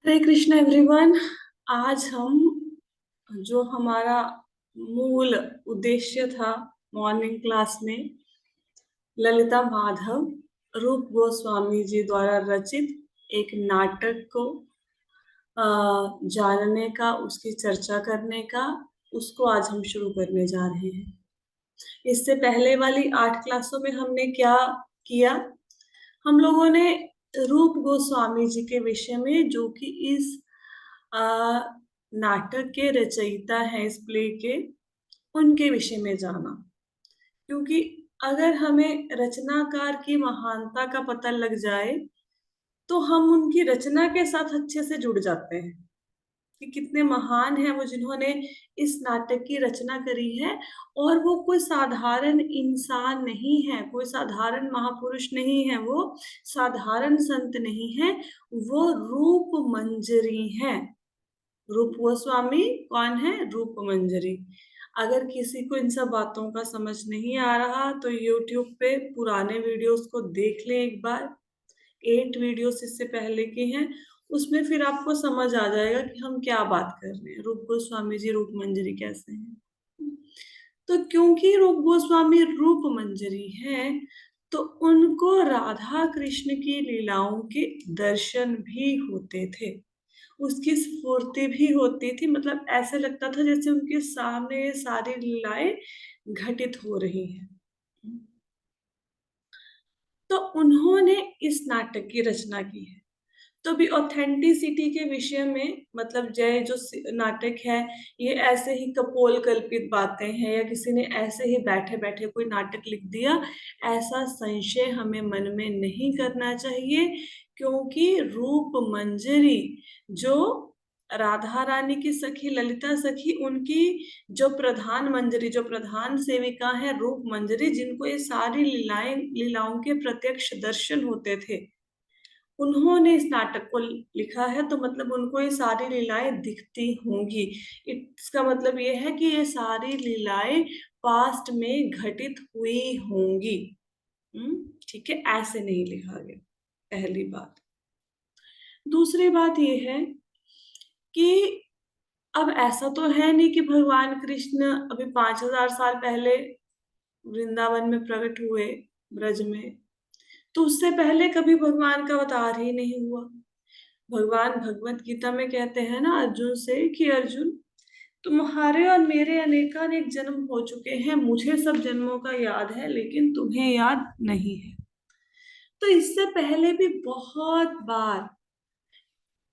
हरे Krishna everyone. आज हम जो हमारा मूल उद्देश्य था मॉर्निंग क्लास में, ललिता माधव रूप गोस्वामी जी द्वारा रचित एक नाटक को जानने का, उसकी चर्चा करने का, उसको आज हम शुरू करने जा रहे हैं। इससे पहले वाली 8 क्लासों में हमने क्या किया? हम लोगों ने रूप गोस्वामी जी के विषय में, जो कि इस आ, नाटक के रचयिता हैं, इस प्ले के, उनके विषय में जाना। क्योंकि अगर हमें रचनाकार की महानता का पता लग जाए तो हम उनकी रचना के साथ अच्छे से जुड़ जाते हैं कि कितने महान हैं वो जिन्होंने इस नाटक की रचना करी है। और वो कोई साधारण इंसान नहीं है, कोई साधारण महापुरुष नहीं है, वो साधारण संत नहीं है, वो रूप मंजरी है। रूप गोस्वामी कौन है? रूप मंजरी। अगर किसी को इन सब बातों का समझ नहीं आ रहा तो YouTube पे पुराने वीडियोस को देख लें एक बार। 8 वीडियोस इससे पहले के हैं, उसमें फिर आपको समझ आ जाएगा कि हम क्या बात कर रहे हैं, रूप गोस्वामी जी रूप मंजरी कैसे हैं। तो क्योंकि रूप गोस्वामी रूप मंजरी हैं, तो उनको राधा कृष्ण की लीलाओं के दर्शन भी होते थे, उसकी स्फूर्ति भी होती थी। मतलब ऐसे लगता था जैसे उनके सामने ये सारी लीलाएं घटित हो रही हैं। तो उन्होंने इस नाटक की रचना की है। तो भी ऑथेंटिसिटी के विषय में, मतलब जय जो नाटक है, ये ऐसे ही कपोल कल्पित बातें हैं या किसी ने ऐसे ही बैठे बैठे कोई नाटक लिख दिया, ऐसा संशय हमें मन में नहीं करना चाहिए। क्योंकि रूप मंजरी, जो राधा रानी की सखी ललिता सखी, उनकी जो प्रधान मंजरी, जो प्रधान सेविका है रूप मंजरी, जिनको ये सारी लीलाओं के प्रत्यक्ष दर्शन होते थे, उन्होंने इस नाटक को लिखा है। तो मतलब उनको ये सारी लीलाएं दिखती होंगी। इसका मतलब ये है कि ये सारी लीलाएं पास्ट में घटित हुई होंगी। ठीक है, ऐसे नहीं लिखा गया, पहली बात। दूसरी बात ये है कि अब ऐसा तो है नहीं कि भगवान कृष्ण अभी 5000 साल पहले वृंदावन में प्रकट हुए, ब्रज में, तो उससे पहले कभी भगवान का अवतार ही नहीं हुआ। भगवान भगवत गीता में कहते हैं ना अर्जुन से कि अर्जुन, तुम्हारे और मेरे अनेकानेक जन्म हो चुके हैं, मुझे सब जन्मों का याद है लेकिन तुम्हें याद नहीं है। तो इससे पहले भी बहुत बार,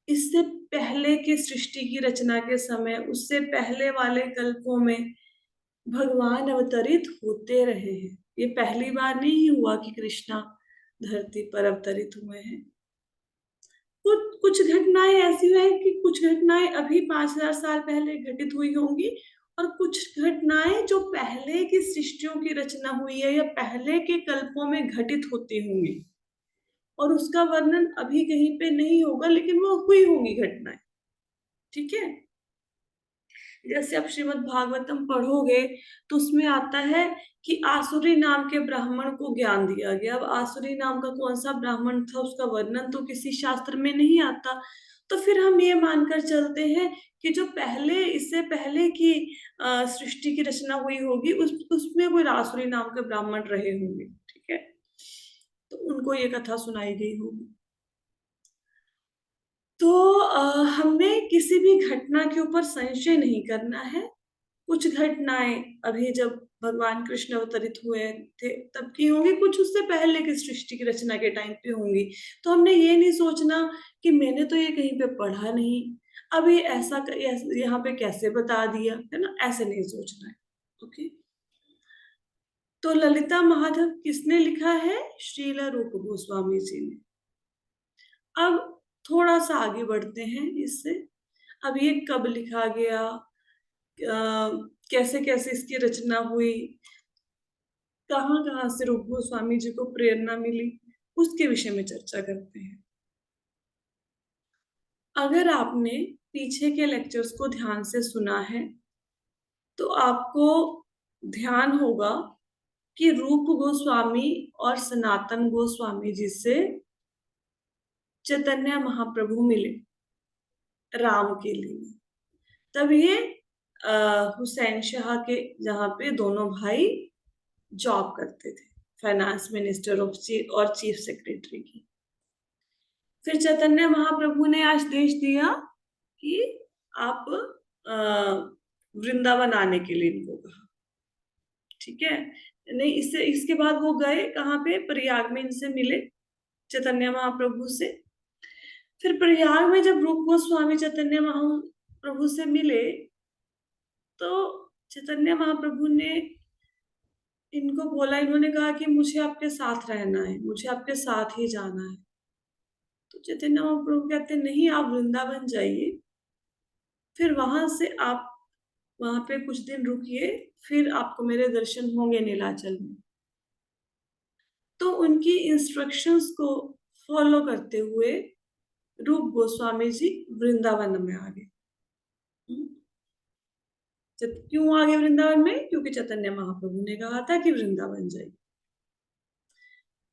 इससे पहले की सृष्टि की रचना के समय, उससे पहले वाले कल्पों में भगवान अवतरित होते रहे हैं। ये पहली बार नहीं हुआ कि कृष्णा धरती पर अवतरित हुए हैं। कुछ कुछ घटनाएं ऐसी हैं कि कुछ घटनाएं अभी 5000 साल पहले घटित हुई होंगी, और कुछ घटनाएं जो पहले की सृष्टियों की रचना हुई है या पहले के कल्पों में घटित होती होंगी, और उसका वर्णन अभी कहीं पे नहीं होगा, लेकिन वो हुई होंगी घटनाएं। ठीक है, जैसे आप श्रीमद् भागवतम पढ़ोगे तो उसमें आता है कि आसुरी नाम के ब्राह्मण को ज्ञान दिया गया। अब आसुरी नाम का कौन सा ब्राह्मण था, उसका वर्णन तो किसी शास्त्र में नहीं आता। तो फिर हम ये मानकर चलते हैं कि जो पहले, इससे पहले की सृष्टि की रचना हुई होगी, उसमें कोई आसुरी नाम के ब्राह्मण रहे होंगे। ठीक है, तो उनको ये कथा सुनाई गई होगी। तो हमें किसी भी घटना के ऊपर संशय नहीं करना है। कुछ घटनाएं अभी जब भगवान कृष्ण अवतरित हुए थे तब की होंगी, कुछ उससे पहले की सृष्टि की रचना के टाइम पे होंगी। तो हमने ये नहीं सोचना कि मैंने तो ये कहीं पे पढ़ा नहीं, अब ये ऐसा यहाँ पे कैसे बता दिया, है ना, ऐसे नहीं सोचना है। ओके, तो ललिता माधव किसने लिखा है? श्रीला रूप गोस्वामी जी ने। अब थोड़ा सा आगे बढ़ते हैं इससे। अब ये कब लिखा गया, कैसे कैसे इसकी रचना हुई, कहाँ कहाँ से रूप गोस्वामी जी को प्रेरणा मिली, उसके विषय में चर्चा करते हैं। अगर आपने पीछे के लेक्चर्स को ध्यान से सुना है तो आपको ध्यान होगा कि रूप गोस्वामी और सनातन गोस्वामी जी से चैतन्य महाप्रभु मिले। राम के लिए। तब ये हुसैन शाह के जहाँ पे दोनों भाई जॉब करते थे, फाइनेंस मिनिस्टर और चीफ सेक्रेटरी की। फिर चैतन्य महाप्रभु ने आदेश दिया कि आप वृंदावन आने के लिए इनको कहा। ठीक है, नहीं इससे इसके बाद वो गए कहाँ पे, प्रयाग में इनसे मिले चैतन्य महाप्रभु से। फिर प्रयाग में जब रूप गोस्वामी चैतन्य महाप्रभु से मिले तो चैतन्य महाप्रभु ने इनको बोला, इन्होंने कहा कि मुझे आपके साथ रहना है, मुझे आपके साथ ही जाना है। तो चैतन्य महाप्रभु कहते नहीं, आप वृंदावन जाइए, फिर वहां से आप वहां पे कुछ दिन रुकिए, फिर आपको मेरे दर्शन होंगे नीलाचल में। तो उनकी इंस्ट्रक्शंस को फॉलो करते हुए रूप गोस्वामी जी वृंदावन में आ गए। क्यों आ गए वृंदावन में? क्योंकि चैतन्य महाप्रभु ने कहा था कि वृंदावन जाइए।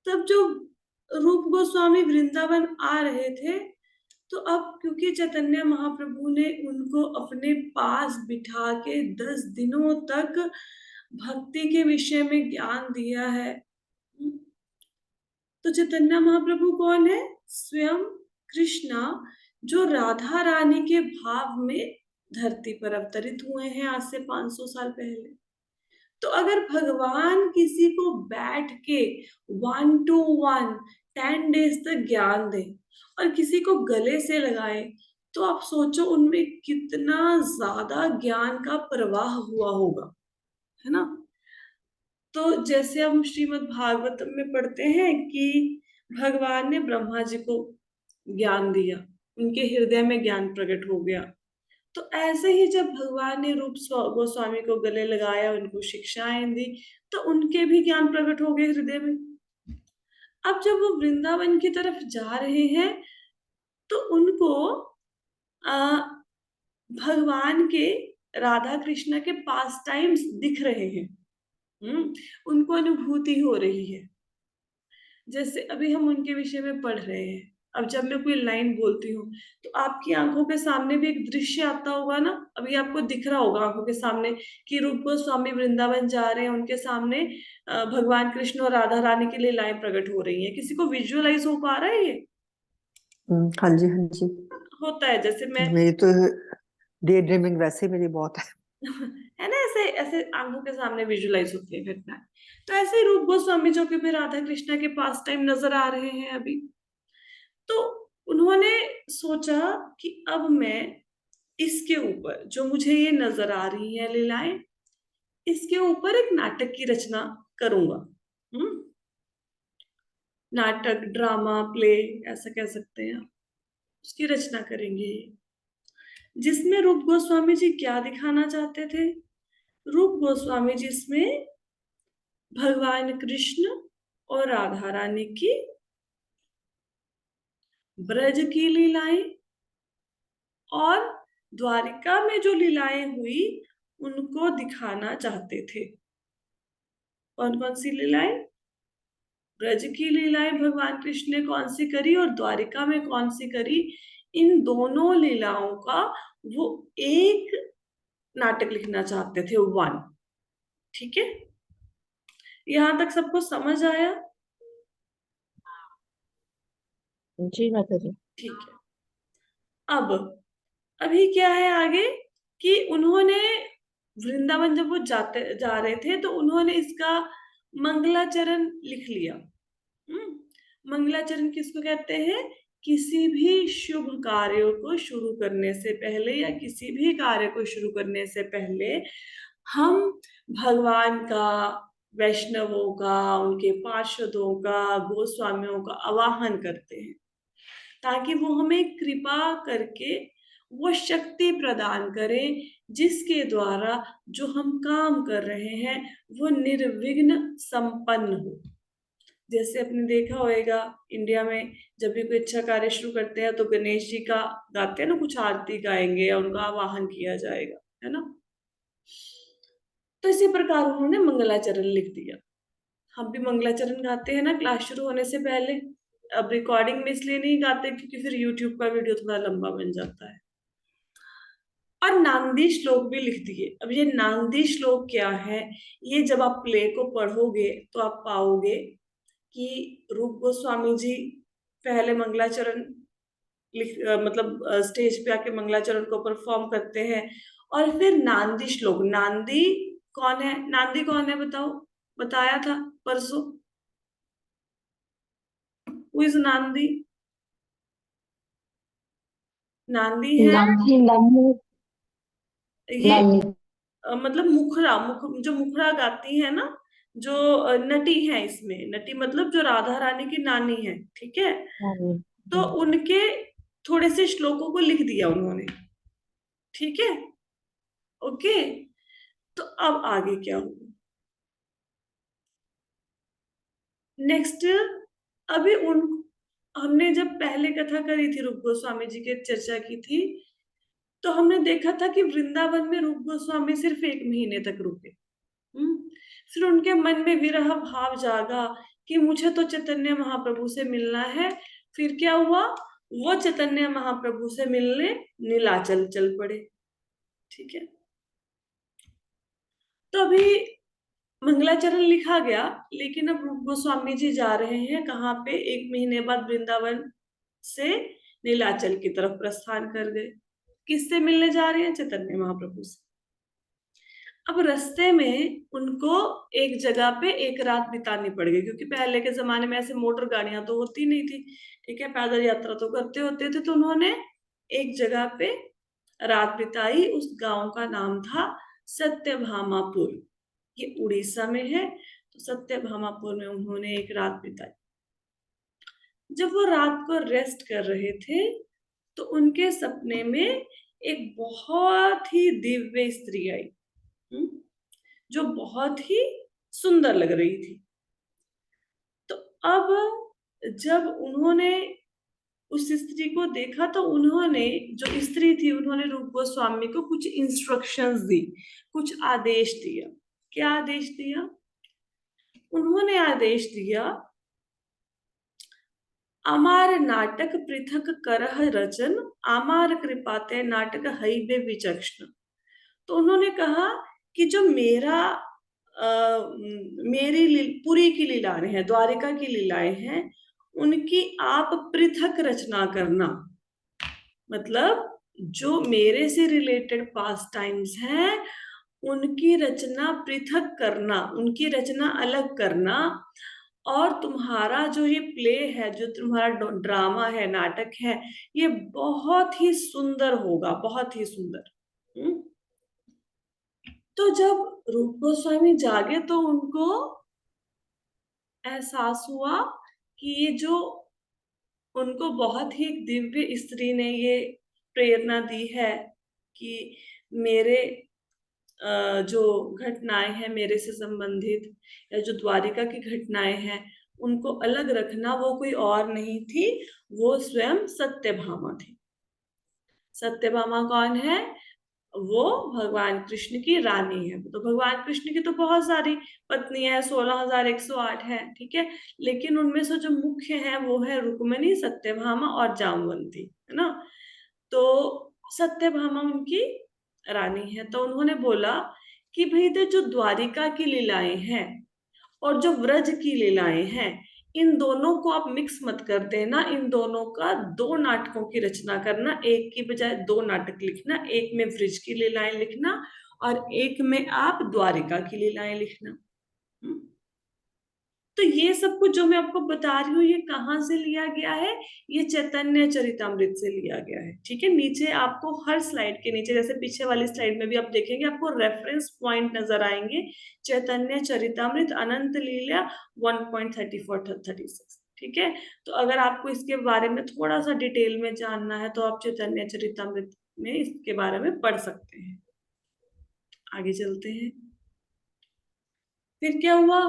तब जो रूप गोस्वामी वृंदावन आ रहे थे, तो अब क्योंकि चैतन्य महाप्रभु ने उनको अपने पास बिठा के 10 दिनों तक भक्ति के विषय में ज्ञान दिया है, तो चैतन्य महाप्रभु कौन है? स्वयं कृष्णा, जो राधा रानी के भाव में धरती पर अवतरित हुए हैं आज से 500 साल पहले। तो अगर भगवान किसी को बैठ के 1-to-1 10 डेज तक ज्ञान दे और किसी को गले से लगाए, तो आप सोचो उनमें कितना ज्यादा ज्ञान का प्रवाह हुआ होगा, है ना। तो जैसे हम श्रीमद् भागवतम में पढ़ते हैं कि भगवान ने ब्रह्मा जी को ज्ञान दिया, उनके हृदय में ज्ञान प्रकट हो गया। तो ऐसे ही जब भगवान ने रूप गोस्वामी को गले लगाया, उनको शिक्षाएं दी, तो उनके भी ज्ञान प्रकट हो गए हृदय में। अब जब वो वृंदावन की तरफ जा रहे हैं तो उनको भगवान के, राधा कृष्ण के पास टाइम्स दिख रहे हैं। उनको अनुभूति हो रही है। जैसे अभी हम उनके विषय में पढ़ रहे हैं, अब जब मैं कोई लाइन बोलती हूँ तो आपकी आंखों के सामने भी एक दृश्य आता होगा ना। अभी आपको दिख रहा होगा आंखों के सामने कि रूप गोस्वामी वृंदावन जा रहे हैं, उनके सामने भगवान कृष्ण और राधा रानी के लिए लाइन प्रकट हो रही है। किसी को विजुअलाइज हो पा रहा है ये? हाँ जी, हाँ जी। होता है, जैसे मैं मेरी तो डे ड्रीमिंग वैसे मेरी बहुत है है ना, ऐसे ऐसे आंखों के सामने विजुअलाइज होती है घटना। तो ऐसे ही रूप गोस्वामी जो कि भी राधा कृष्णा के पास टाइम नजर आ रहे हैं अभी, तो उन्होंने सोचा कि अब मैं इसके ऊपर जो मुझे ये नजर आ रही है लीलाएं, इसके ऊपर एक नाटक की रचना करूंगा। नाटक, ड्रामा, प्ले ऐसा कह सकते हैं, उसकी रचना करेंगे। जिसमें रूप गोस्वामी जी क्या दिखाना चाहते थे? रूप गोस्वामी जी इसमें भगवान कृष्ण और राधा रानी की ब्रज की लीलाएं और द्वारिका में जो लीलाएं हुई उनको दिखाना चाहते थे। कौन कौन सी लीलाएं? ब्रज की लीलाएं भगवान कृष्ण ने कौन सी करी और द्वारिका में कौन सी करी, इन दोनों लीलाओं का वो एक नाटक लिखना चाहते थे, वन। ठीक है, यहां तक सबको समझ आया? जी माता जी। ठीक है। अब अभी क्या है आगे कि उन्होंने वृंदावन जब वो जा रहे थे तो उन्होंने इसका मंगलाचरण लिख लिया। मंगलाचरण किसको कहते हैं? किसी भी शुभ कार्यों को शुरू करने से पहले या किसी भी कार्य को शुरू करने से पहले हम भगवान का, वैष्णवों का, उनके पार्षदों का, गोस्वामियों का आवाहन करते हैं ताकि वो हमें कृपा करके वो शक्ति प्रदान करें जिसके द्वारा जो हम काम कर रहे हैं वो निर्विघ्न संपन्न हो। जैसे आपने देखा होगा इंडिया में जब भी कोई अच्छा कार्य शुरू करते हैं तो गणेश जी का गाते हैं ना, कुछ आरती गाएंगे या उनका आवाहन किया जाएगा, है ना। तो इसी प्रकार उन्होंने मंगलाचरण लिख दिया। हम भी मंगलाचरण गाते हैं ना क्लास शुरू होने से पहले। अब रिकॉर्डिंग में इसलिए नहीं गाते क्योंकि फिर यूट्यूब का वीडियो थोड़ा लंबा बन जाता है। और नांदी श्लोक भी लिख दिए। अब ये नांदी श्लोक क्या है, ये जब आप प्ले को पढ़ोगे तो आप पाओगे कि रूप गोस्वामी जी पहले मंगलाचरण मतलब स्टेज पे आके मंगलाचरण को परफॉर्म करते हैं, और फिर नांदी श्लोक। नांदी कौन है, नांदी कौन है बताओ, बताया था परसों। हु इज नांदी? नांदी है नानी नानी ये नानी। मतलब जो मुखड़ा गाती है ना, जो नटी है इसमें, नटी मतलब जो राधा रानी की नानी है, ठीक है। नानी। तो उनके थोड़े से श्लोकों को लिख दिया उन्होंने, ठीक है, ओके। तो अब आगे क्या होगा, नेक्स्ट, अभी उन हमने जब पहले कथा करी थी, रूप गोस्वामी जी की चर्चा की थी, तो हमने देखा था कि वृंदावन में रूप गोस्वामी सिर्फ 1 महीने तक रुके। हम्म। फिर उनके मन में विरह भाव जागा कि मुझे तो चैतन्य महाप्रभु से मिलना है। फिर क्या हुआ, वो चैतन्य महाप्रभु से मिलने नीलाचल चल पड़े, ठीक है। तो अभी मंगलाचरण लिखा गया, लेकिन अब रूप गोस्वामी जी जा रहे हैं कहाँ पे, 1 महीने बाद वृंदावन से नीलाचल की तरफ प्रस्थान कर गए। किससे मिलने जा रहे हैं, चैतन्य महाप्रभु से। अब रास्ते में उनको एक जगह पे एक रात बितानी पड़ गई, क्योंकि पहले के जमाने में ऐसे मोटर गाड़ियां तो होती नहीं थी, ठीक है, पैदल यात्रा तो करते होते थे। तो उन्होंने एक जगह पे रात बिताई, उस गांव का नाम था सत्यभामापुर। ये उड़ीसा में है, तो सत्यभामापुर में उन्होंने एक रात बिताई। जब वो रात को रेस्ट कर रहे थे, तो उनके सपने में एक बहुत ही दिव्य स्त्री आई, जो बहुत ही सुंदर लग रही थी। तो अब जब उन्होंने उस स्त्री को देखा, तो उन्होंने, जो स्त्री थी, उन्होंने रूप गोस्वामी को कुछ इंस्ट्रक्शंस दी, कुछ आदेश दिया। क्या आदेश दिया, उन्होंने आदेश दिया, अमार नाटक पृथक करह रचन, आमार कृपाते नाटक हईबे विचक्षण। तो उन्होंने कहा कि जो मेरी पुरी की लीलाएं हैं, द्वारिका की लीलाएं हैं, उनकी आप पृथक रचना करना। मतलब जो मेरे से रिलेटेड पास टाइम्स हैं, उनकी रचना पृथक करना, उनकी रचना अलग करना। और तुम्हारा जो ये प्ले है, जो तुम्हारा ड्रामा है, नाटक है, ये बहुत ही सुंदर होगा, बहुत ही सुंदर। तो जब रूप गोस्वामी जागे, तो उनको एहसास हुआ कि ये जो उनको बहुत ही एक दिव्य स्त्री ने ये प्रेरणा दी है कि मेरे जो घटनाएं हैं मेरे से संबंधित, या जो द्वारिका की घटनाएं हैं, उनको अलग रखना, वो कोई और नहीं थी, वो स्वयं सत्यभामा थी। सत्यभामा कौन है, वो भगवान कृष्ण की रानी है। तो भगवान कृष्ण की तो बहुत सारी पत्नियां हैं, 16,108 है, ठीक है, लेकिन उनमें से जो मुख्य है वो है रुक्मिणी, सत्यभामा और जामवंती, है ना। तो सत्यभामा उनकी रानी है। तो उन्होंने बोला कि भाई, तो जो द्वारिका की लीलाएं हैं और जो व्रज की लीलाएं हैं, इन दोनों को आप मिक्स मत कर देना। इन दोनों का 2 नाटकों की रचना करना, एक की बजाय 2 नाटक लिखना। एक में व्रज की लीलाएं लिखना, और एक में आप द्वारिका की लीलाएं लिखना। तो ये सब कुछ जो मैं आपको बता रही हूँ, ये कहाँ से लिया गया है, ये चैतन्य चरितामृत से लिया गया है, ठीक है। नीचे आपको हर स्लाइड के नीचे, जैसे पीछे वाली स्लाइड में भी आप देखेंगे, आपको रेफरेंस पॉइंट नजर आएंगे, चैतन्य चरितामृत अनंत लीला 1.34-36, ठीक है। तो अगर आपको इसके बारे में थोड़ा सा डिटेल में जानना है, तो आप चैतन्य चरितामृत में इसके बारे में पढ़ सकते हैं। आगे चलते हैं। फिर क्या हुआ,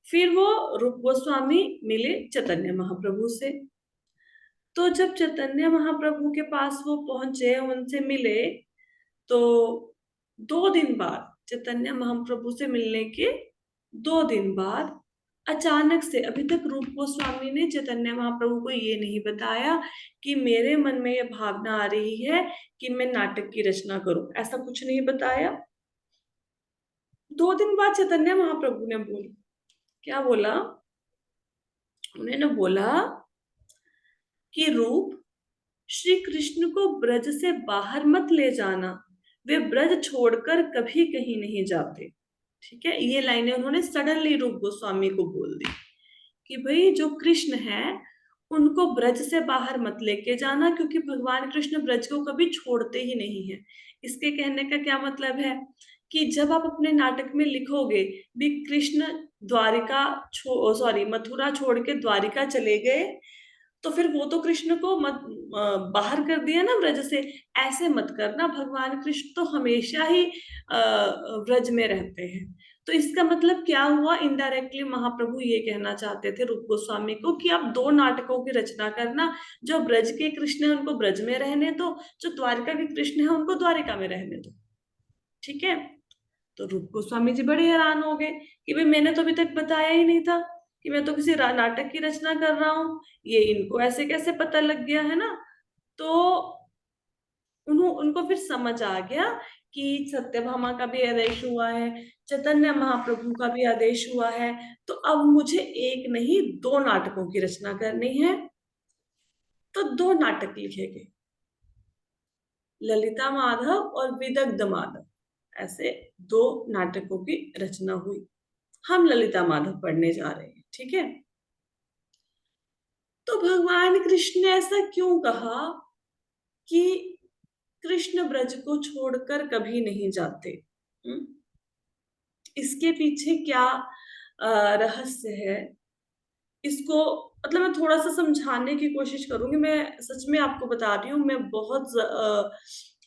फिर वो रूप गोस्वामी मिले चैतन्य महाप्रभु से। तो जब चैतन्य महाप्रभु के पास वो पहुंचे, उनसे मिले, तो 2 दिन बाद, चैतन्य महाप्रभु से मिलने के 2 दिन बाद, अचानक से, अभी तक रूप गोस्वामी ने चैतन्य महाप्रभु को ये नहीं बताया कि मेरे मन में ये भावना आ रही है कि मैं नाटक की रचना करूं, ऐसा कुछ नहीं बताया। 2 दिन बाद चैतन्य महाप्रभु ने बोला, क्या बोला? उन्होंने बोला कि रूप, श्री कृष्ण को ब्रज से बाहर मत ले जाना, वे ब्रज छोड़कर कभी कहीं नहीं जाते। ठीक है, ये लाइनें उन्होंने सडनली रूप गोस्वामी को बोल दी कि भाई जो कृष्ण है उनको ब्रज से बाहर मत लेके जाना, क्योंकि भगवान कृष्ण ब्रज को कभी छोड़ते ही नहीं है। इसके कहने का क्या मतलब है कि जब आप अपने नाटक में लिखोगे भी कृष्ण द्वारिका सॉरी मथुरा छोड़ के द्वारिका चले गए, तो फिर वो तो कृष्ण को मत बाहर कर दिया ना ब्रज से। ऐसे मत करना, भगवान कृष्ण तो हमेशा ही ब्रज में रहते हैं। तो इसका मतलब क्या हुआ? इनडायरेक्टली महाप्रभु ये कहना चाहते थे रूप गोस्वामी को कि आप 2 नाटकों की रचना करना, जो ब्रज के कृष्ण है उनको ब्रज में रहने दो, जो द्वारिका के कृष्ण है उनको द्वारिका में रहने दो। ठीक है, तो रूप गोस्वामी जी बड़े हैरान हो गए कि भाई मैंने तो अभी तक बताया ही नहीं था कि मैं तो किसी नाटक की रचना कर रहा हूँ, ये इनको ऐसे कैसे पता लग गया है ना। तो उनको फिर समझ आ गया कि सत्यभामा का भी आदेश हुआ है, चैतन्य महाप्रभु का भी आदेश हुआ है, तो अब मुझे एक नहीं 2 नाटकों की रचना करनी है। तो 2 नाटक लिखे गए, ललिता माधव और विदग्ध माधव, ऐसे 2 नाटकों की रचना हुई। हम ललिता माधव पढ़ने जा रहे हैं। ठीक है, तो भगवान कृष्ण ने ऐसा क्यों कहा कि कृष्ण ब्रज को छोड़कर कभी नहीं जाते? हम्म? इसके पीछे क्या रहस्य है, इसको मतलब मैं थोड़ा सा समझाने की कोशिश करूंगी। मैं सच में आपको बता रही हूँ, मैं बहुत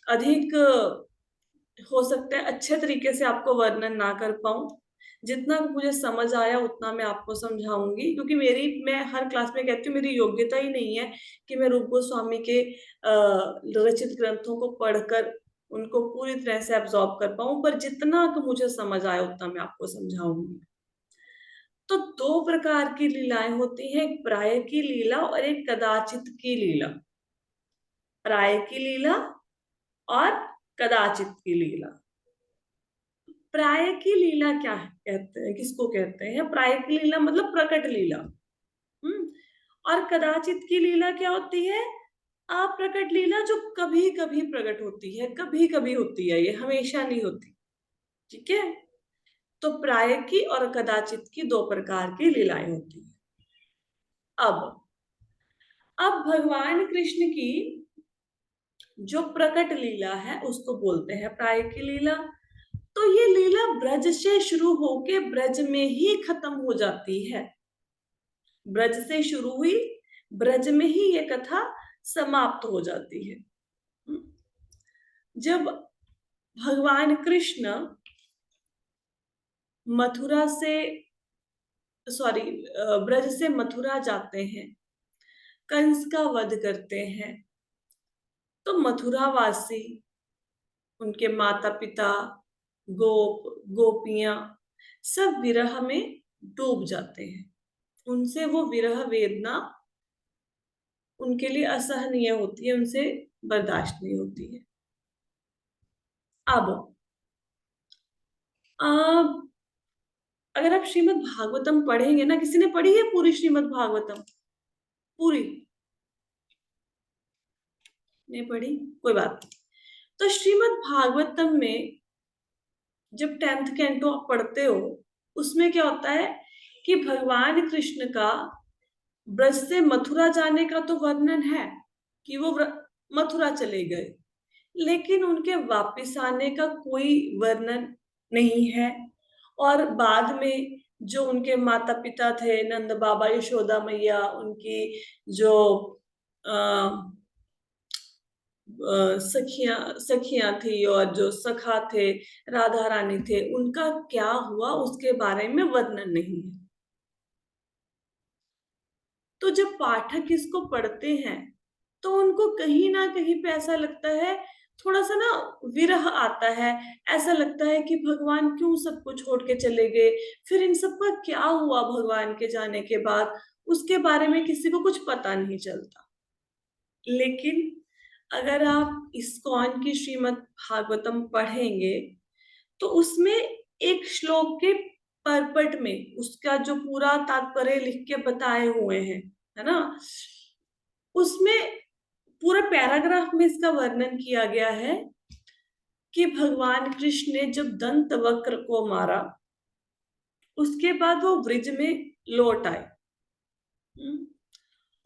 अधिक हो सकता है अच्छे तरीके से आपको वर्णन ना कर पाऊं। जितना मुझे समझ आया उतना मैं आपको समझाऊंगी, क्योंकि मैं हर क्लास में कहती हूँ मेरी योग्यता ही नहीं है कि मैं रूप गोस्वामी के रचित ग्रंथों को पढ़कर उनको पूरी तरह से एब्जॉर्ब कर पाऊं, पर जितना मुझे समझ आया उतना मैं आपको समझाऊंगी। तो 2 प्रकार की लीलाएं होती हैं, एक प्राय की लीला और एक कदाचित की लीला। प्राय की लीला और कदाचित की लीला। प्राय की लीला क्या है, कहते हैं, किसको कहते हैं? प्राय की लीला मतलब प्रकट लीला। हम्म। और कदाचित की लीला क्या होती है? अप्रकट लीला, जो कभी कभी प्रकट होती है, कभी कभी होती है, ये हमेशा नहीं होती। ठीक है, तो प्राय की और कदाचित की 2 प्रकार की लीलाएं होती है। अब भगवान कृष्ण की जो प्रकट लीला है उसको बोलते हैं प्राय की लीला। तो ये लीला ब्रज से शुरू होके ब्रज में ही खत्म हो जाती है। ब्रज से शुरू हुई, ब्रज में ही ये कथा समाप्त हो जाती है। जब भगवान कृष्ण मथुरा से सॉरी ब्रज से मथुरा जाते हैं, कंस का वध करते हैं, तो मथुरावासी, उनके माता पिता, गोपियां सब विरह में डूब जाते हैं। उनसे वो विरह वेदना उनके लिए असहनीय होती है, उनसे बर्दाश्त नहीं होती है। अब अब अगर आप श्रीमद् भागवतम पढ़ेंगे ना, किसी ने पढ़ी है पूरी श्रीमद् भागवतम? पूरी नहीं पढ़ी, कोई बात नहीं। तो श्रीमद् भागवतम में जब 10th कैंटो आप पढ़ते हो, उसमें क्या होता है कि भगवान कृष्ण का ब्रज से मथुरा जाने का तो वर्णन है कि वो मथुरा चले गए, लेकिन उनके वापस आने का कोई वर्णन नहीं है। और बाद में जो उनके माता पिता थे, नंद बाबा, यशोदा मैया, उनकी जो सखियां सखियां थी और जो सखा थे, राधा रानी थे, उनका क्या हुआ उसके बारे में वर्णन नहीं है। तो जब पाठक इसको पढ़ते हैं तो उनको कहीं ना कहीं पे ऐसा लगता है, थोड़ा सा ना विरह आता है। ऐसा लगता है कि भगवान क्यों सबको छोड़ के चले गए, फिर इन सब का क्या हुआ भगवान के जाने के बाद, उसके बारे में किसी को कुछ पता नहीं चलता। लेकिन अगर आप इस्कॉन की श्रीमद् भागवतम पढ़ेंगे तो उसमें एक श्लोक के परपट में उसका जो पूरा तात्पर्य लिख के बताए हुए हैं, है ना, उसमें पूरा पैराग्राफ में इसका वर्णन किया गया है कि भगवान कृष्ण ने जब दंत वक्र को मारा उसके बाद वो ब्रिज में लौट आए। हम्म।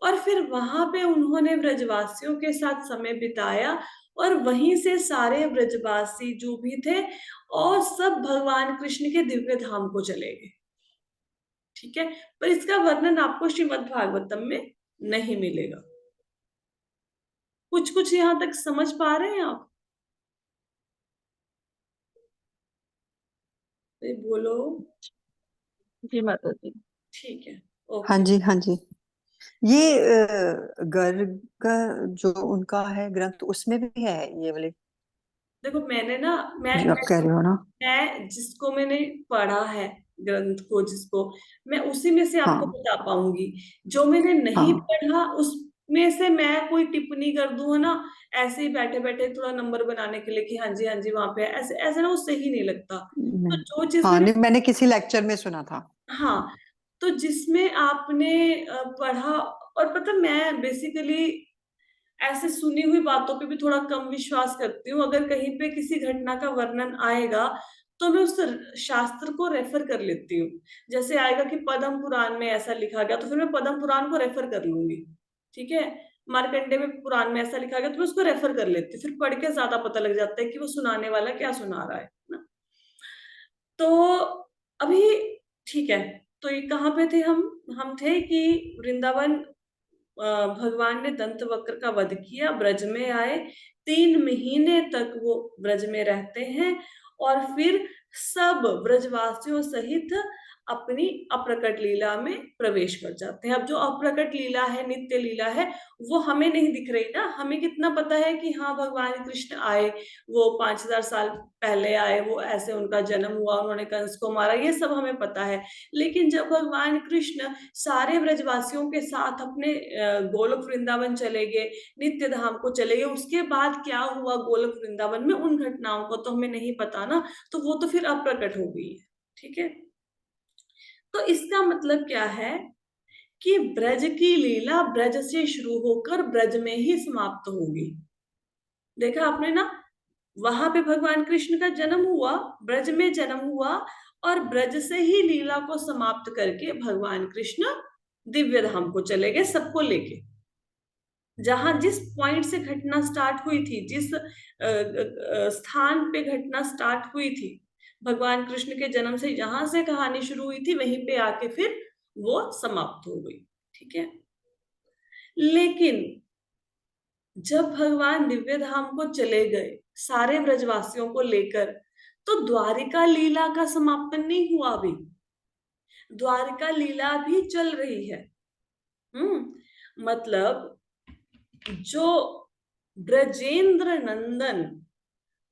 और फिर वहां पे उन्होंने ब्रजवासियों के साथ समय बिताया, और वहीं से सारे ब्रजवासी जो भी थे और सब भगवान कृष्ण के दिव्य धाम को चले गए। ठीक है, पर इसका वर्णन आपको श्रीमद् भागवतम में नहीं मिलेगा। कुछ कुछ यहां तक समझ पा रहे हैं आप? तो बोलो। जी माता जी। ठीक है। हाँ ओके। जी, हाँ जी। ये गर्ग का जो उनका है ग्रंथ, उसमें भी है ये वाले देखो मैंने ना, मैं जो आप कह रहे हो ना? मैं जिसको मैंने पढ़ा है, ग्रंथ को जिसको, मैं उसी में से आपको हाँ, बता पाऊंगी। जो मैंने नहीं हाँ। पढ़ा उसमें से मैं कोई टिप्पणी कर दूं, है ना, ऐसे ही बैठे बैठे थोड़ा नंबर बनाने के लिए कि हाँ जी वहां पे है, ऐसे ऐसे ना वो सही नहीं लगता। तो नहीं। जो चीज हाँ, मैंने, नहीं, मैंने किसी लेक्चर में सुना था। हाँ, तो जिसमें आपने पढ़ा, और पता मैं बेसिकली ऐसे सुनी हुई बातों पे भी थोड़ा कम विश्वास करती हूँ। अगर कहीं पे किसी घटना का वर्णन आएगा तो मैं उस शास्त्र को रेफर कर लेती हूँ। जैसे आएगा कि पद्म पुराण में ऐसा लिखा गया तो फिर मैं पद्म पुराण को रेफर कर लूंगी। ठीक है, मार्कंडे में पुराण में ऐसा लिखा गया तो मैं उसको रेफर कर लेती हूँ, फिर पढ़ के ज्यादा पता लग जाता है कि वो सुनाने वाला क्या सुना रहा है ना। तो अभी ठीक है, तो ये कहाँ पे थे हम थे कि वृंदावन, भगवान ने दंत वक्र का वध किया, ब्रज में आए, 3 महीने तक वो ब्रज में रहते हैं, और फिर सब ब्रजवासियों सहित अपनी अप्रकट लीला में प्रवेश कर जाते हैं। अब जो अप्रकट लीला है, नित्य लीला है, वो हमें नहीं दिख रही ना। हमें कितना पता है कि हाँ भगवान कृष्ण आए, वो 5,000 साल पहले आए, वो ऐसे उनका जन्म हुआ, उन्होंने कंस को मारा, ये सब हमें पता है। लेकिन जब भगवान कृष्ण सारे ब्रजवासियों के साथ अपने गोलोक वृंदावन चले गए, नित्य धाम को चले गए, उसके बाद क्या हुआ गोलोक वृंदावन में, उन घटनाओं को तो हमें नहीं पता ना, तो वो तो फिर अप्रकट हो गई है। ठीक है, तो इसका मतलब क्या है कि ब्रज की लीला ब्रज से शुरू होकर ब्रज में ही समाप्त होगी। देखा आपने ना, वहां पे भगवान कृष्ण का जन्म हुआ, ब्रज में जन्म हुआ, और ब्रज से ही लीला को समाप्त करके भगवान कृष्ण दिव्य धाम को चले गए सबको लेके। जहां जिस पॉइंट से घटना स्टार्ट हुई थी, जिस स्थान पे घटना स्टार्ट हुई थी, भगवान कृष्ण के जन्म से जहां से कहानी शुरू हुई थी वहीं पे आके फिर वो समाप्त हो गई। ठीक है, लेकिन जब भगवान दिव्य धाम को चले गए सारे ब्रजवासियों को लेकर, तो द्वारिका लीला का समापन नहीं हुआ अभी, द्वारिका लीला भी चल रही है। मतलब जो ब्रजेंद्र नंदन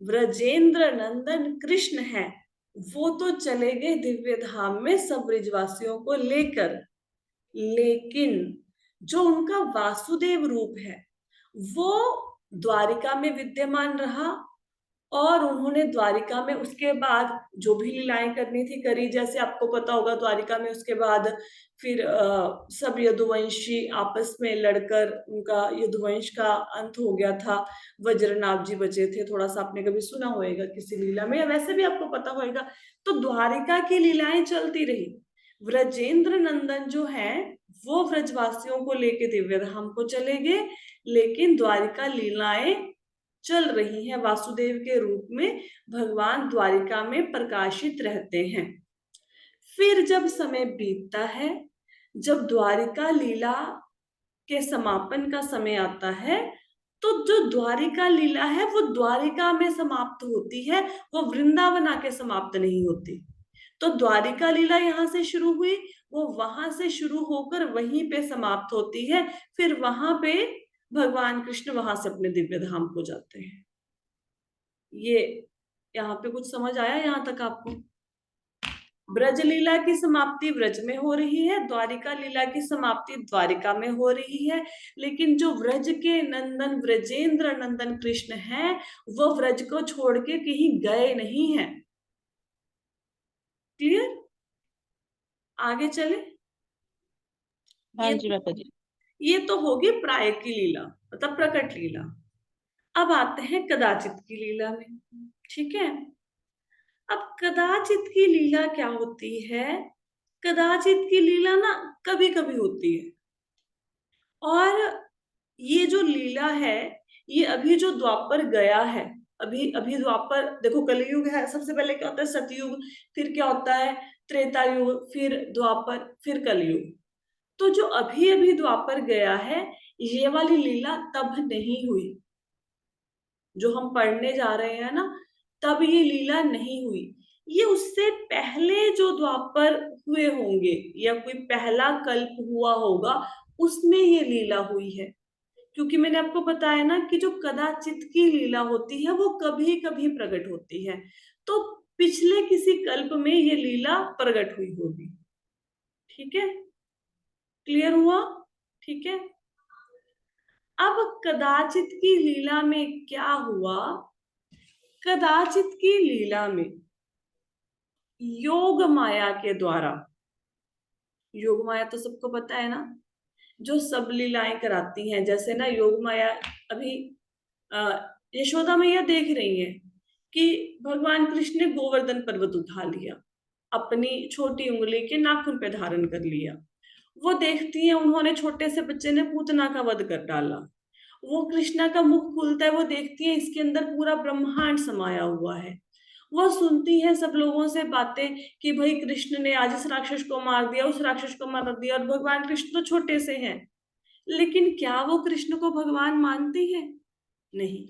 ब्रजेंद्र नंदन कृष्ण है, वो तो चले गए दिव्य धाम में सब ब्रजवासियों को लेकर, लेकिन जो उनका वासुदेव रूप है वो द्वारिका में विद्यमान रहा, और उन्होंने द्वारिका में उसके बाद जो भी लीलाएं करनी थी करी। जैसे आपको पता होगा द्वारिका में उसके बाद फिर सब यदुवंशी आपस में लड़कर उनका यदुवंश का अंत हो गया था, वज्रनाभ जी बचे थे। थोड़ा सा आपने कभी सुना होगा किसी लीला में, या वैसे भी आपको पता होगा। तो द्वारिका की लीलाएं चलती रही। व्रजेंद्र नंदन जो है वो व्रजवासियों को लेके दिव्य धाम को चले गए, लेकिन द्वारिका लीलाएं चल रही हैं, वासुदेव के रूप में भगवान द्वारिका में प्रकाशित रहते हैं। फिर जब समय बीतता है, जब द्वारिका लीला के समापन का समय आता है, तो जो द्वारिका लीला है वो द्वारिका में समाप्त होती है, वो वृंदावन आके समाप्त नहीं होती। तो द्वारिका लीला यहाँ से शुरू हुई, वो वहां से शुरू होकर वहीं पे समाप्त होती है, फिर वहां पे भगवान कृष्ण वहां से अपने दिव्य धाम को जाते हैं। ये यहाँ पे कुछ समझ आया यहाँ तक आपको? ब्रज लीला की समाप्ति ब्रज में हो रही है, द्वारिका लीला की समाप्ति द्वारिका में हो रही है, लेकिन जो व्रज के नंदन व्रजेंद्र नंदन कृष्ण हैं वो व्रज को छोड़ के कहीं गए नहीं हैं। क्लियर? आगे चले। हाँ ये जी माता जी। ये तो होगी प्राय की लीला, मतलब प्रकट लीला। अब आते हैं कदाचित की लीला में। ठीक है, अब कदाचित की लीला क्या होती है? कदाचित की लीला ना कभी कभी होती है, और ये जो लीला है ये अभी जो द्वापर गया है, अभी अभी द्वापर देखो, कलयुग है, सबसे पहले क्या होता है? सतयुग, फिर क्या होता है? त्रेता युग, फिर द्वापर, फिर कलयुग। तो जो अभी अभी द्वापर गया है, ये वाली लीला तब नहीं हुई, जो हम पढ़ने जा रहे हैं ना, तब ये लीला नहीं हुई। ये उससे पहले जो द्वापर हुए होंगे या कोई पहला कल्प हुआ होगा, उसमें ये लीला हुई है। क्योंकि मैंने आपको बताया ना कि जो कदाचित की लीला होती है वो कभी कभी प्रकट होती है, तो पिछले किसी कल्प में ये लीला प्रकट हुई होगी। ठीक है, क्लियर हुआ? ठीक है, अब कदाचित की लीला में क्या हुआ? कदाचित की लीला में योग माया के द्वारा, योग माया तो सबको पता है ना, जो सब लीलाएं कराती हैं, जैसे ना योग माया अभी अ, यशोदा मैया देख रही है कि भगवान कृष्ण ने गोवर्धन पर्वत उठा लिया, अपनी छोटी उंगली के नाखून पे धारण कर लिया। वो देखती है उन्होंने छोटे से बच्चे ने पूतना का वध कर डाला। वो कृष्णा का मुख खुलता है, वो देखती है इसके अंदर पूरा ब्रह्मांड समाया हुआ है। वो सुनती है सब लोगों से बातें कि भाई कृष्ण ने आज इस राक्षस को मार दिया, उस राक्षस को मार दिया, और भगवान कृष्ण तो छोटे से हैं। लेकिन क्या वो कृष्ण को भगवान मानती है? नहीं।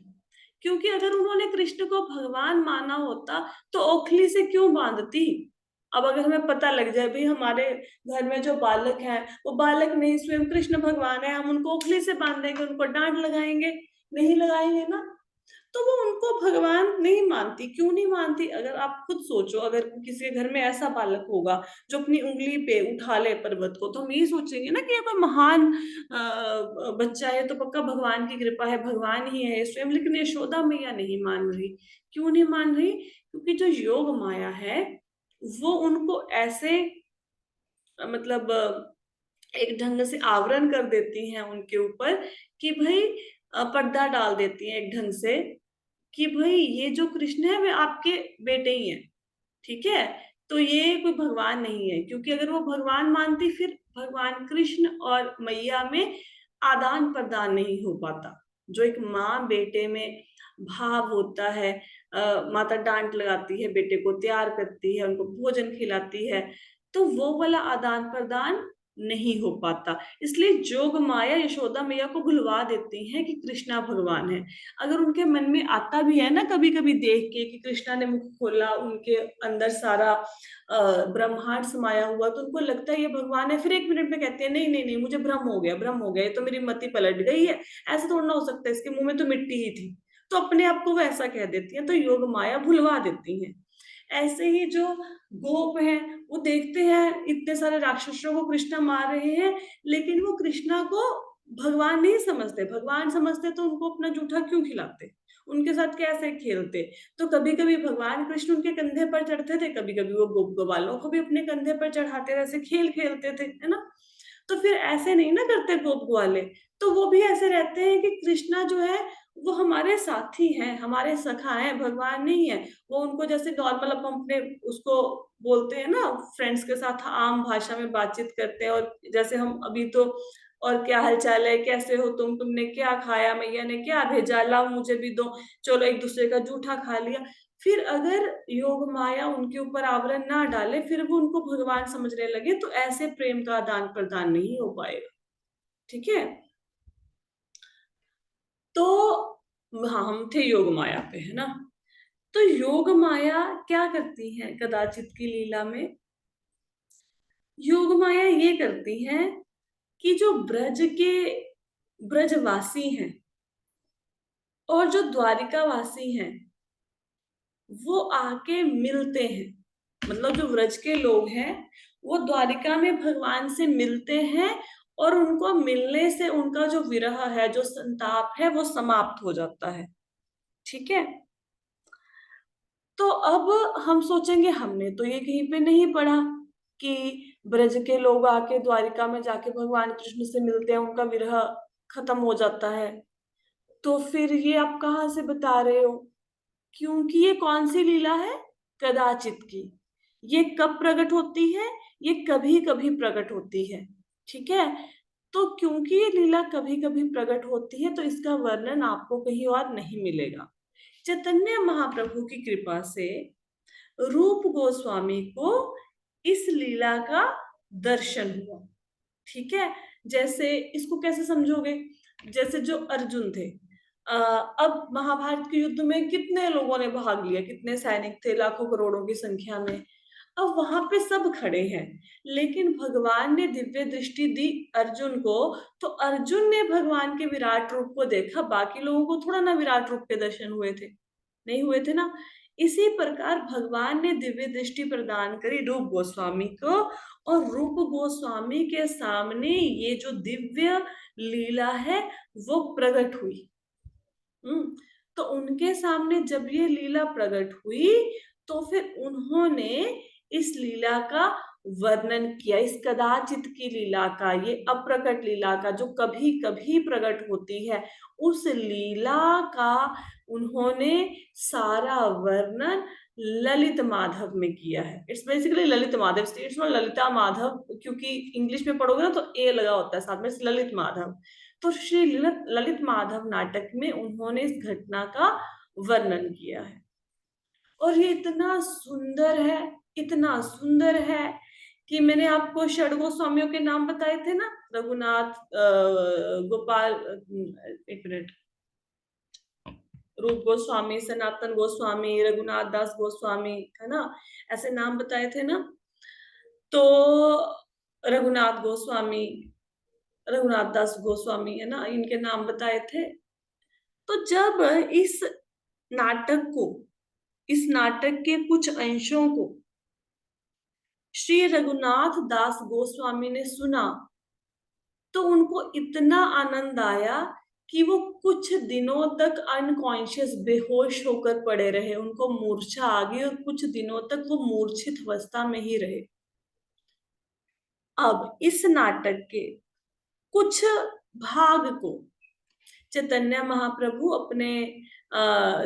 क्योंकि अगर उन्होंने कृष्ण को भगवान माना होता तो ओखली से क्यों बांधती? अब अगर हमें पता लग जाए भाई हमारे घर में जो बालक है वो बालक नहीं, स्वयं कृष्ण भगवान है, हम उनको ओखली से बांध देंगे, उनको डांट लगाएंगे? नहीं लगाएंगे ना। तो वो उनको भगवान नहीं मानती। क्यों नहीं मानती? अगर आप खुद सोचो, अगर किसी के घर में ऐसा बालक होगा जो अपनी उंगली पे उठा ले पर्वत को, तो हम ये सोचेंगे ना कि ये कोई महान बच्चा है, तो पक्का भगवान की कृपा है, भगवान ही है स्वयं। लेकिन यशोदा मैया नहीं मान रही। क्यों नहीं मान रही? क्योंकि जो योग माया है वो उनको ऐसे मतलब एक ढंग से आवरण कर देती हैं उनके ऊपर, कि भाई पर्दा डाल देती हैं एक ढंग से, कि भाई ये जो कृष्ण है वे आपके बेटे ही हैं। ठीक है, तो ये कोई भगवान नहीं है। क्योंकि अगर वो भगवान मानती फिर भगवान कृष्ण और मैया में आदान प्रदान नहीं हो पाता। जो एक माँ बेटे में भाव होता है, माता डांट लगाती है, बेटे को तैयार करती है, उनको भोजन खिलाती है, तो वो वाला आदान प्रदान नहीं हो पाता। इसलिए जोग माया यशोदा मैया को भुलवा देती हैं कि कृष्णा भगवान है। अगर उनके मन में आता भी है ना कभी कभी देख के कि कृष्णा ने मुख खोला, उनके अंदर सारा ब्रह्मांड समाया हुआ, तो उनको लगता है ये भगवान है, फिर एक मिनट में कहते हैं नहीं नहीं नहीं, मुझे भ्रम हो गया, भ्रम हो गया, ये तो मेरी मति पलट गई है, ऐसा थोड़ा ना हो सकता है, इसके मुंह में तो मिट्टी ही थी। तो अपने आप को वो ऐसा कह देती है, तो योग माया भुलवा देती है। ऐसे ही जो गोप हैं वो देखते हैं इतने सारे राक्षसों को कृष्णा मार रहे हैं, लेकिन वो कृष्णा को भगवान नहीं समझते। भगवान समझते तो उनको अपना जूठा क्यों खिलाते, उनके साथ कैसे खेलते? तो कभी कभी भगवान कृष्ण उनके कंधे पर चढ़ते थे, कभी कभी वो गोप ग्वालों को भी अपने कंधे पर चढ़ाते, वैसे खेल खेलते थे, है ना। तो फिर ऐसे नहीं ना करते गोप ग्वाले। तो वो भी ऐसे रहते हैं कि कृष्णा जो है वो हमारे साथी हैं, हमारे सखा हैं, भगवान नहीं है। वो उनको जैसे नॉर्मल अपन अपने उसको बोलते हैं ना, फ्रेंड्स के साथ आम भाषा में बातचीत करते हैं, और जैसे हम अभी तो और क्या हालचाल है, कैसे हो तुम, तुमने क्या खाया, मैया ने क्या भेजा, लाओ मुझे भी दो, चलो एक दूसरे का जूठा खा लिया। फिर अगर योग माया उनके ऊपर आवरण ना डाले, फिर वो उनको भगवान समझने लगे, तो ऐसे प्रेम का आदान प्रदान नहीं हो पाएगा। ठीक है, तो हाँ, हम थे योग माया पे, है ना। तो योग माया क्या करती है कदाचित की लीला में? योग माया ये करती है कि जो ब्रज के ब्रजवासी हैं और जो द्वारिका वासी हैं, वो आके मिलते हैं, मतलब जो व्रज के लोग हैं वो द्वारिका में भगवान से मिलते हैं, और उनको मिलने से उनका जो विरह है, जो संताप है, वो समाप्त हो जाता है। ठीक है। तो अब हम सोचेंगे हमने तो ये कहीं पे नहीं पढ़ा कि ब्रज के लोग आके द्वारिका में जाके भगवान कृष्ण से मिलते हैं, उनका विरह खत्म हो जाता है। तो फिर ये आप कहाँ से बता रहे हो? क्योंकि ये कौन सी लीला है? कदाचित की। ये कब प्रकट होती है? ये कभी कभी प्रकट होती है। ठीक है। तो क्योंकि ये लीला कभी कभी प्रकट होती है, तो इसका वर्णन आपको कहीं और नहीं मिलेगा। चैतन्य महाप्रभु की कृपा से रूप गोस्वामी को इस लीला का दर्शन हुआ। ठीक है। जैसे इसको कैसे समझोगे? जैसे जो अर्जुन थे, अब महाभारत के युद्ध में कितने लोगों ने भाग लिया, कितने सैनिक थे, लाखों करोड़ों की संख्या में। अब वहां पे सब खड़े हैं, लेकिन भगवान ने दिव्य दृष्टि दी अर्जुन को, तो अर्जुन ने भगवान के विराट रूप को देखा। बाकी लोगों को थोड़ा ना विराट रूप के दर्शन हुए थे, नहीं हुए थे ना। इसी प्रकार भगवान ने दिव्य दृष्टि प्रदान करी रूप गोस्वामी को, और रूप गोस्वामी के सामने ये जो दिव्य लीला है वो प्रकट हुई। तो उनके सामने जब ये लीला प्रकट हुई, तो फिर उन्होंने इस लीला का वर्णन किया, इस कदाचित की लीला का, ये अप्रकट लीला का, जो कभी कभी प्रकट होती है, उस लीला का उन्होंने सारा वर्णन ललित माधव में किया है। It's basically Lalit Madhav, it's not Lalita Madhav, क्योंकि इंग्लिश में पढ़ोगे ना तो ए लगा होता है साथ में, ललित माधव। तो श्री ललित माधव नाटक में उन्होंने इस घटना का वर्णन किया है। और ये इतना सुंदर है, इतना सुंदर है कि मैंने आपको षड गोस्वामियों के नाम बताए थे ना, रघुनाथ, गोपाल, एक मिनट, रूप गोस्वामी, सनातन गोस्वामी, रघुनाथ दास गोस्वामी, है ना, ऐसे नाम बताए थे ना। तो रघुनाथ गोस्वामी, रघुनाथ दास गोस्वामी, है ना, इनके नाम बताए थे। तो जब इस नाटक को, इस नाटक के कुछ अंशों को श्री रघुनाथ दास गोस्वामी ने सुना, तो उनको इतना आनंद आया कि वो कुछ दिनों तक अनकॉन्शियस, बेहोश होकर पड़े रहे। उनको मूर्छा आ गई और कुछ दिनों तक वो मूर्छित अवस्था में ही रहे। अब इस नाटक के कुछ भाग को चैतन्य महाप्रभु अपने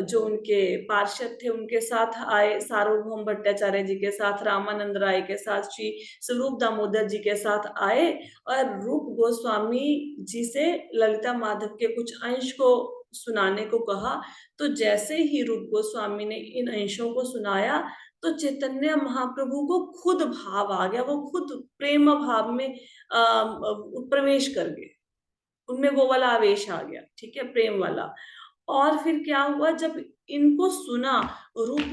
जो उनके पार्षद थे उनके साथ आए, सार्वभौम भट्टाचार्य जी के साथ, रामानंद राय के साथ, श्री स्वरूप दामोदर जी के साथ आए, और रूप गोस्वामी जी से ललिता माधव के कुछ अंश को सुनाने को कहा। तो जैसे ही रूप गोस्वामी ने इन अंशों को सुनाया, तो चैतन्य महाप्रभु को खुद भाव आ गया, वो खुद प्रेम भाव में प्रवेश कर गए, उनमें वो वाला आवेश आ गया। ठीक है, प्रेम वाला। और फिर क्या हुआ, जब इनको सुना, रूप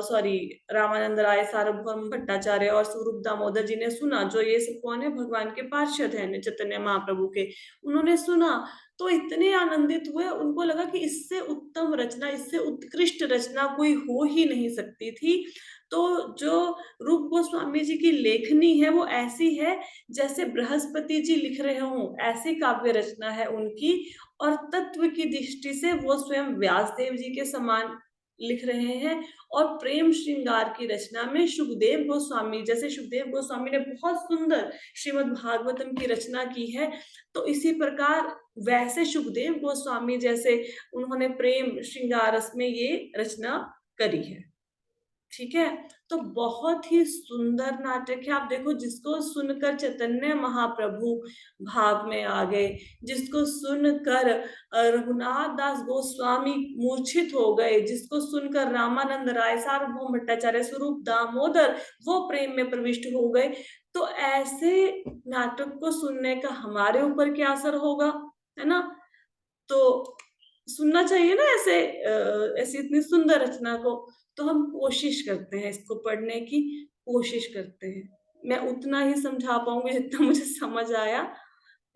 सॉरी, रामानंद राय, सार्वभौम भट्टाचार्य और स्वरूप दामोदर जी ने सुना, जो ये सब कौन है, भगवान के पार्षद हैं चैतन्य महाप्रभु के, उन्होंने सुना, तो इतने आनंदित हुए, उनको लगा कि इससे उत्तम रचना, इससे उत्कृष्ट रचना कोई हो ही नहीं सकती थी। तो जो रूप गोस्वामी जी की लेखनी है वो ऐसी है जैसे बृहस्पति जी लिख रहे हों, ऐसी काव्य रचना है उनकी। और तत्व की दृष्टि से वो स्वयं व्यासदेव जी के समान लिख रहे हैं। और प्रेम श्रृंगार की रचना में सुखदेव गोस्वामी, जैसे सुखदेव गोस्वामी ने बहुत सुंदर श्रीमद् भागवतम की रचना की है, तो इसी प्रकार वैसे सुखदेव गोस्वामी जैसे उन्होंने प्रेम श्रृंगार रस में ये रचना करी है। ठीक है। तो बहुत ही सुंदर नाटक है। आप देखो, जिसको सुनकर चैतन्य महाप्रभु भाव में आ गए, जिसको सुनकर रघुनाथ दास गोस्वामी मूर्छित हो गए, जिसको सुनकर रामानंद राय, सार्वभौम भट्टाचार्य, स्वरूप दामोदर वो प्रेम में प्रविष्ट हो गए, तो ऐसे नाटक को सुनने का हमारे ऊपर क्या असर होगा, है ना। तो सुनना चाहिए ना ऐसे, ऐसी इतनी सुंदर रचना को। तो हम कोशिश करते हैं, इसको पढ़ने की कोशिश करते हैं। मैं उतना ही समझा पाऊंगी जितना मुझे समझ आया,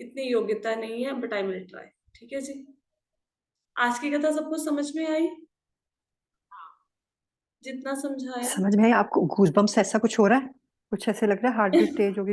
इतनी योग्यता नहीं है, बट आई विल ट्राई। ठीक है जी। आज की कथा सबको समझ में आई? जितना समझाया। समझ में आया आपको? गूजबम्स ऐसा कुछ हो रहा है? कुछ ऐसे लग रहा है हार्ट बीट तेज होगी?